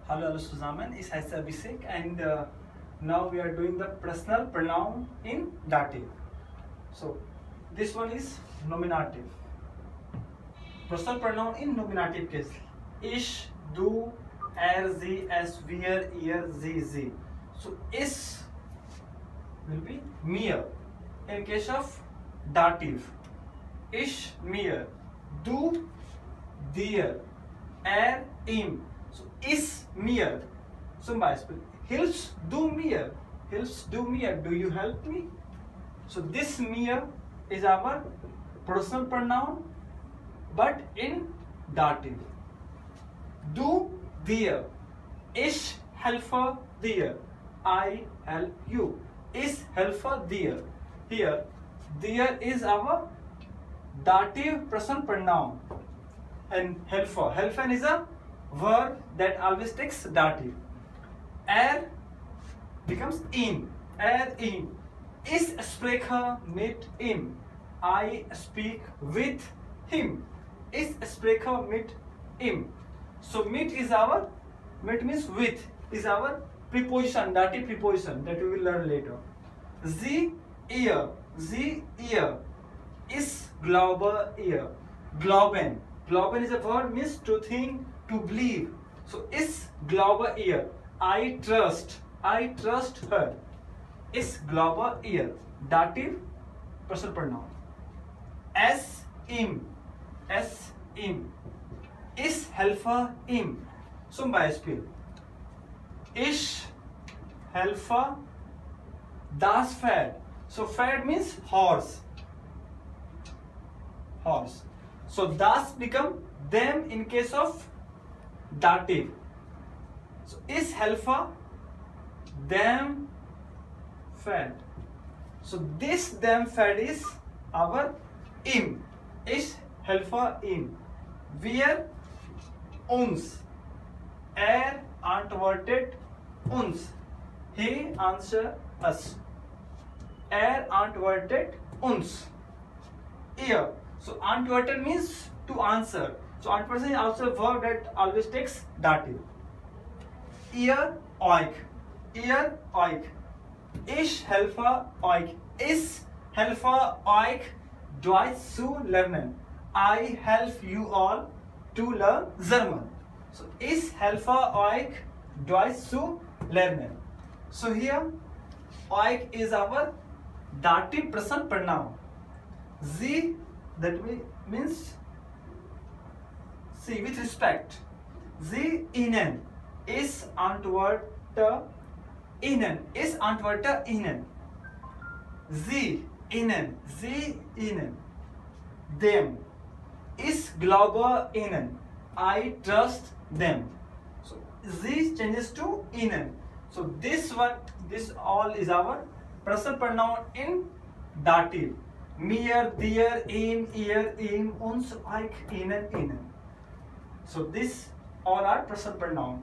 Hello zusammen, ich heiße Abhishek and now we are doing the personal pronoun in dative. So this one is nominative. Personal pronoun in nominative case. Ich, du, sie, es, wir, ihr, sie. So is will be mir. In case of dative, ich, mir, du, dir, ihm. So is mir. Zum Beispiel, hilfst du mir? Do you help me? So this mir is our personal pronoun, but in dative. Du, dir. Ich helfe dir. I help you. Is helfe dir. Here, dir is our dative personal pronoun. And helfer. Helfen is a verb that always takes dative. Becomes ihm. Ihm. Ich spreche mit ihm. I speak with him. Ich spreche mit ihm. So mit means with, is our preposition, dative preposition that we will learn later. Sie, ihr. Ich glaube, ihr. Glauben. Glauben is a verb, means to think, to believe. So ich glaube ihr. I trust her. Ich glaube ihr. Dative personal pronoun. ihm. Ich helfe ihm. Zum Beispiel, ich helfe das Pferd. So Pferd means horse. So das become them in case of dative. So ich helfe them Pferd. So this them Pferd is our ihm. Ich helfe ihm. Wir uns. Antwortet uns. He answered us. Antwortet uns. Ihr. So antworten means to answer. So antworten is also a verb that always takes dative. Ihr euch. Ich helfe euch. Ich helfe euch Deutsch zu lernen. I help you all to learn German. So ich helfe euch Deutsch zu lernen. So here euch is our dative personal pronoun. Sie, that means see, with respect. Sie ihnen. Ich antworte ihnen. Sie ihnen. Them. Ich glaube ihnen. I trust them. So sie changes to ihnen. So this all is our personal pronoun in dative. Mir, dir, ihm, ihr, ihm, uns, euch, ihnen. So this all are personal pronoun.